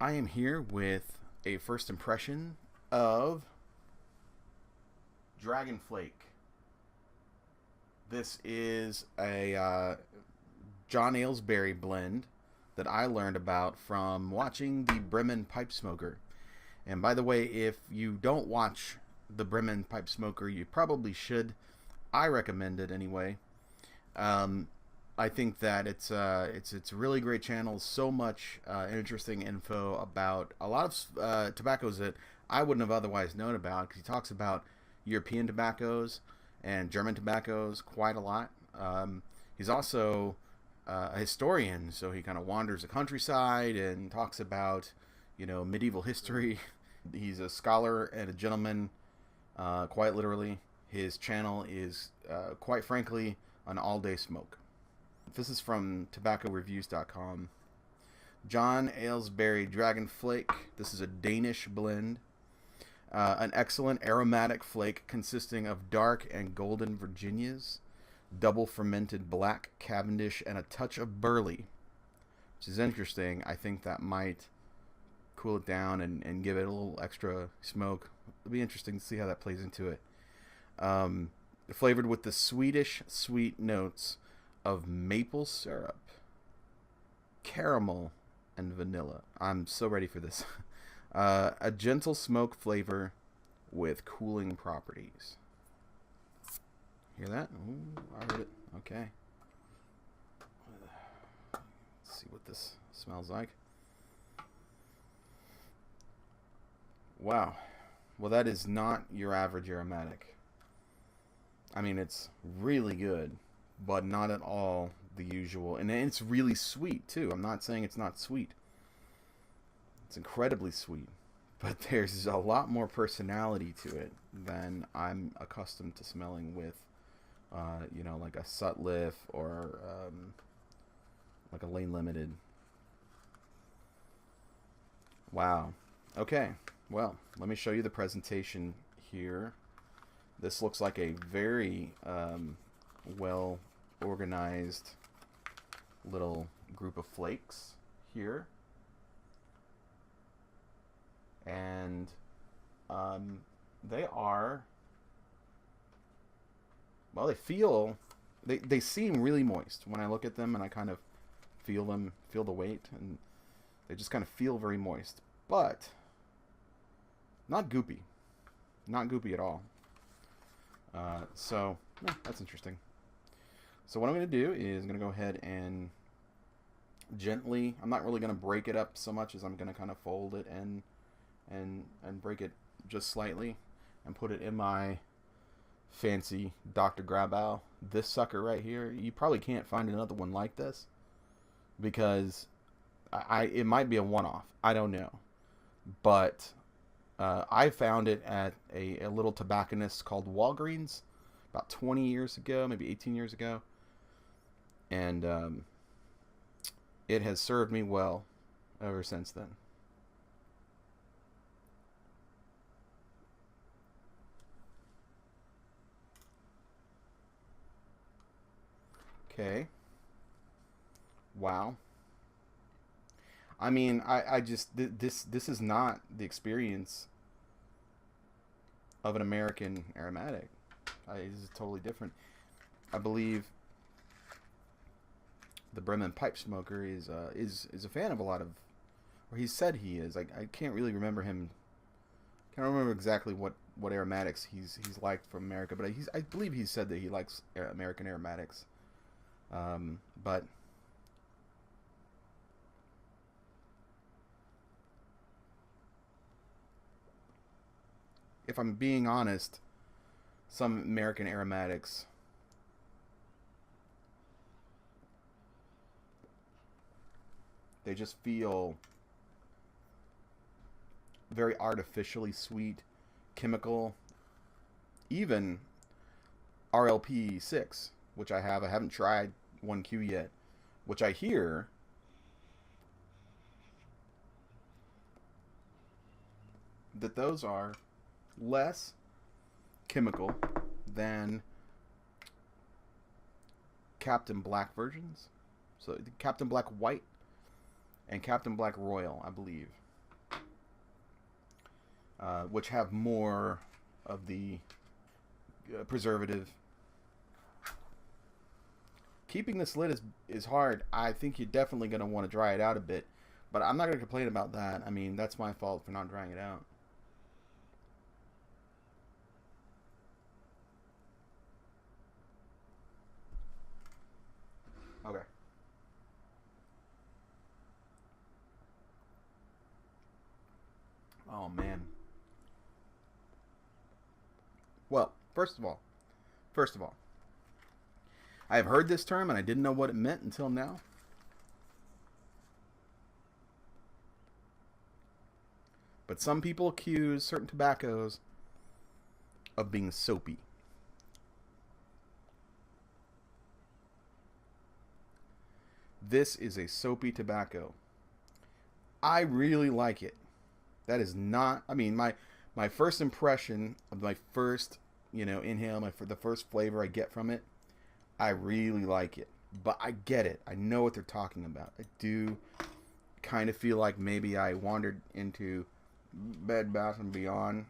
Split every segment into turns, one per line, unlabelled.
I am here with a first impression of Dragon Flake. This is a John Aylesbury blend that I learned about from watching the Bremen Pipe Smoker. And by the way, if you don't watch the Bremen Pipe Smoker, you probably should. I recommend it anyway. I think that it's a really great channel. So much interesting info about a lot of tobaccos that I wouldn't have otherwise known about. Because he talks about European tobaccos and German tobaccos quite a lot. He's also a historian, so he kind of wanders the countryside and talks about medieval history. He's a scholar and a gentleman, quite literally. His channel is quite frankly an all-day smoke. This is from tobaccoreviews.com. John Aylesbury Dragon Flake. This is a Danish blend. An excellent aromatic flake consisting of dark and golden Virginias, double fermented black Cavendish, and a touch of burley, which is interesting. I think that might cool it down and give it a little extra smoke. It'll be interesting to see how that plays into it. Flavored with the Swedish sweet notes of maple syrup, caramel, and vanilla. I'm so ready for this. A gentle smoke flavor with cooling properties. Hear that? Ooh, I heard it. Okay. Let's see what this smells like. Wow. Well, that is not your average aromatic. I mean, it's really good, but not at all the usual. And it's really sweet, too. I'm not saying it's not sweet. It's incredibly sweet. But there's a lot more personality to it than I'm accustomed to smelling with, like a Sutliff or like a Lane Limited. Wow. Okay. Well, let me show you the presentation here. This looks like a very well organized little group of flakes here. And they are, well, they seem really moist when I look at them and I kind of feel the weight, and they just kind of feel very moist, but not goopy at all. So yeah, that's interesting. So what I'm going to do is I'm going to go ahead and gently, I'm not really going to break it up so much as I'm going to kind of fold it and break it just slightly and put it in my fancy Dr. Grabau. This sucker right here, you probably can't find another one like this, because it might be a one-off. I don't know. But I found it at a little tobacconist called Walgreens about 20 years ago, maybe 18 years ago. And it has served me well ever since then. Okay. Wow. I mean, I just this is not the experience of an American aromatic. This is totally different. I believe the Bremen Pipe Smoker is a fan of a lot of, or he said he is. I can't really remember him. Can't remember exactly what aromatics he's liked from America, but I believe he said that he likes American aromatics. But if I'm being honest, some American aromatics they just feel very artificially sweet, chemical. Even RLP6, which I haven't tried 1Q yet, which I hear that those are less chemical than Captain Black versions. So Captain Black White and Captain Black Royal, I believe. which have more of the preservative. Keeping this lid is hard. I think you're definitely going to want to dry it out a bit, but I'm not going to complain about that. I mean, that's my fault for not drying it out. Okay. Oh man. Well, first of all, I have heard this term and I didn't know what it meant until now. But some people accuse certain tobaccos of being soapy. This is a soapy tobacco. I really like it. That is not. I mean, my first impression of my first, inhale, the first flavor I get from it, I really like it. But I get it. I know what they're talking about. I do kind of feel like maybe I wandered into Bed Bath and Beyond.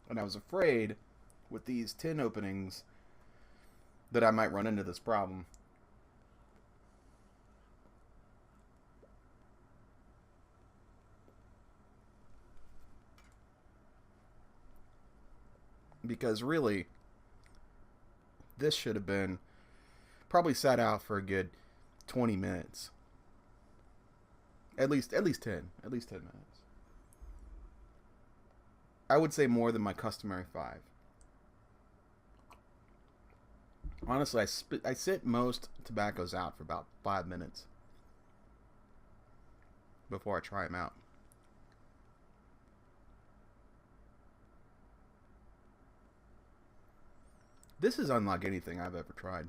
And I was afraid with these tin openings that I might run into this problem. Because really, this should have been probably sat out for a good 20 minutes. At least 10 minutes. I would say more than my customary 5. Honestly, I sit most tobaccos out for about 5 minutes before I try them out. This is unlike anything I've ever tried.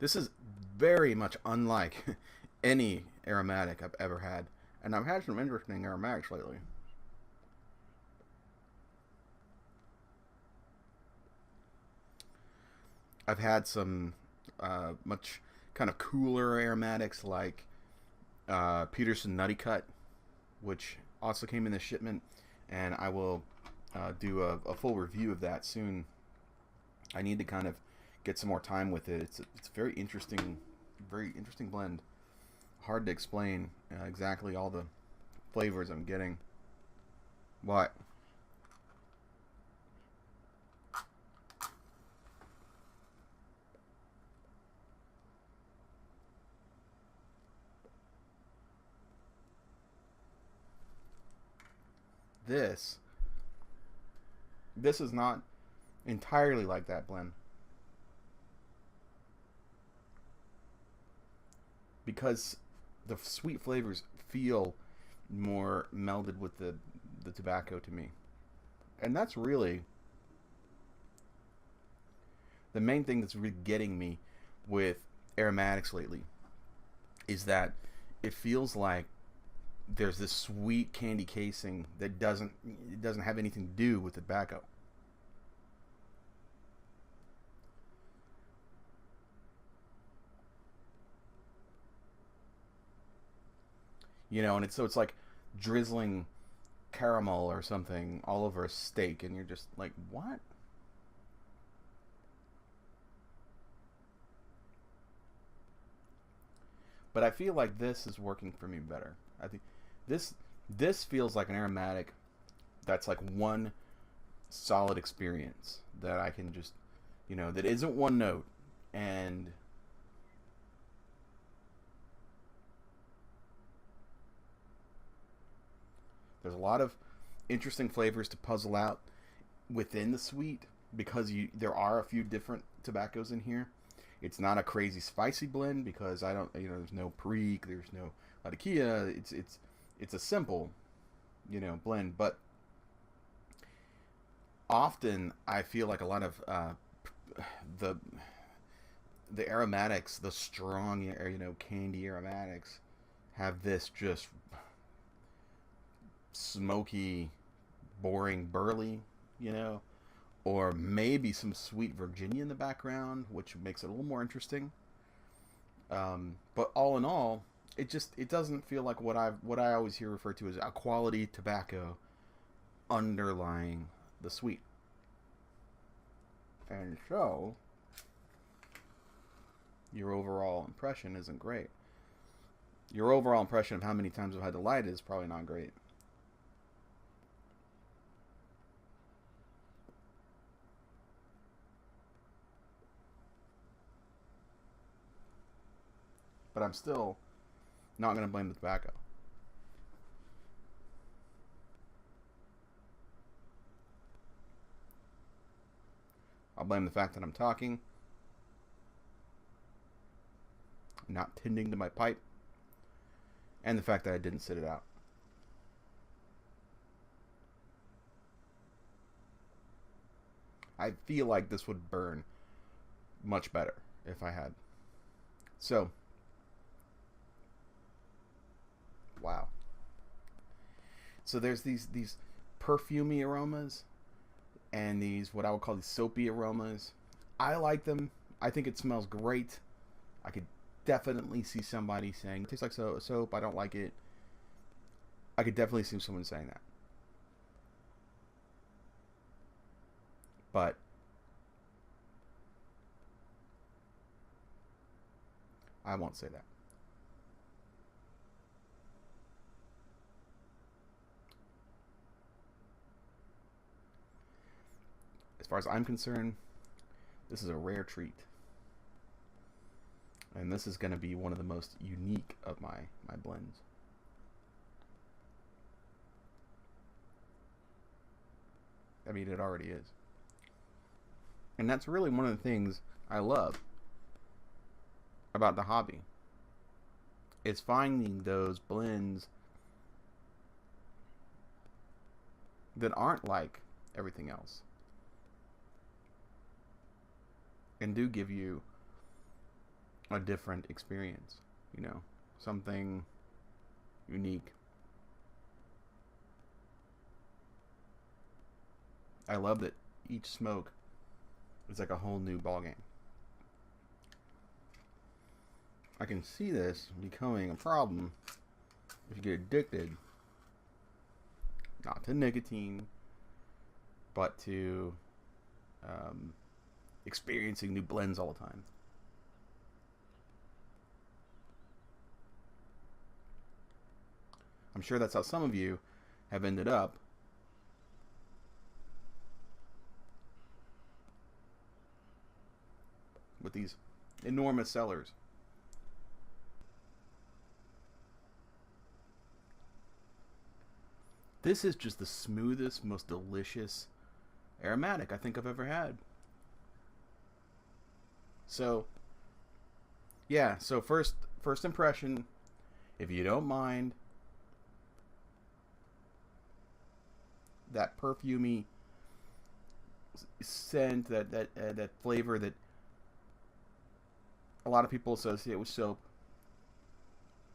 This is very much unlike any aromatic I've ever had. And I've had some interesting aromatics lately. I've had some much kind of cooler aromatics like Peterson Nutty Cut, which also came in the shipment, and I will do a full review of that soon. I need to kind of get some more time with it. It's very interesting blend. Hard to explain exactly all the flavors I'm getting. But this is not entirely like that blend, because the sweet flavors feel more melded with the tobacco to me. And that's really the main thing that's really getting me with aromatics lately, is that it feels like there's this sweet candy casing that doesn't have anything to do with the tobacco. And it's like drizzling caramel or something all over a steak, and you're just like, what? But I feel like this is working for me better. I think this this feels like an aromatic that's like one solid experience that I can just, that isn't one note. And there's a lot of interesting flavors to puzzle out within the sweet, because there are a few different tobaccos in here. It's not a crazy spicy blend because I don't, there's no Perique, there's no Latakia. It's a simple, blend. But often I feel like a lot of the the aromatics, the strong, candy aromatics, have this just smoky, boring burley, or maybe some sweet Virginia in the background, which makes it a little more interesting. But all in all, it doesn't feel like what I always hear referred to as a quality tobacco underlying the sweet. And so your overall impression isn't great. Your overall impression of how many times I've had to light it is probably not great. But I'm still not going to blame the tobacco. I'll blame the fact that I'm talking, not tending to my pipe, and the fact that I didn't sit it out. I feel like this would burn much better if I had. So, wow. So there's these perfumey aromas and these what I would call these soapy aromas. I like them. I think it smells great. I could definitely see somebody saying it tastes like soap. I don't like it. I could definitely see someone saying that. But I won't say that. As far as I'm concerned, this is a rare treat. And this is going to be one of the most unique of my blends. I mean, it already is. And that's really one of the things I love about the hobby. It's finding those blends that aren't like everything else. And do give you a different experience, you know, something unique. I love that each smoke is like a whole new ballgame. I can see this becoming a problem if you get addicted, not to nicotine, but to experiencing new blends all the time. I'm sure that's how some of you have ended up with these enormous cellars. This is just the smoothest, most delicious aromatic I think I've ever had. So, yeah, so first impression, if you don't mind that perfumey scent, that flavor that a lot of people associate with soap.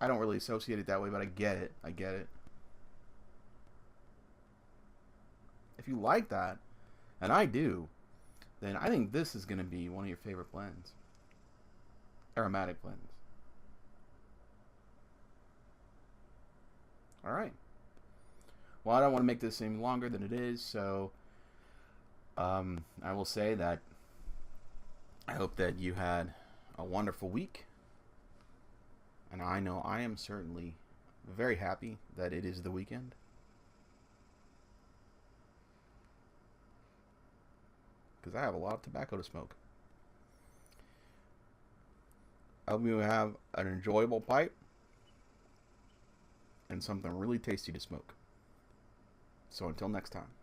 I don't really associate it that way, but I get it. If you like that, and I do, then I think this is going to be one of your favorite blends. Aromatic blends. Alright. Well, I don't want to make this seem longer than it is, so I will say that I hope that you had a wonderful week. And I know I am certainly very happy that it is the weekend. Because I have a lot of tobacco to smoke. I hope you have an enjoyable pipe and something really tasty to smoke. So until next time.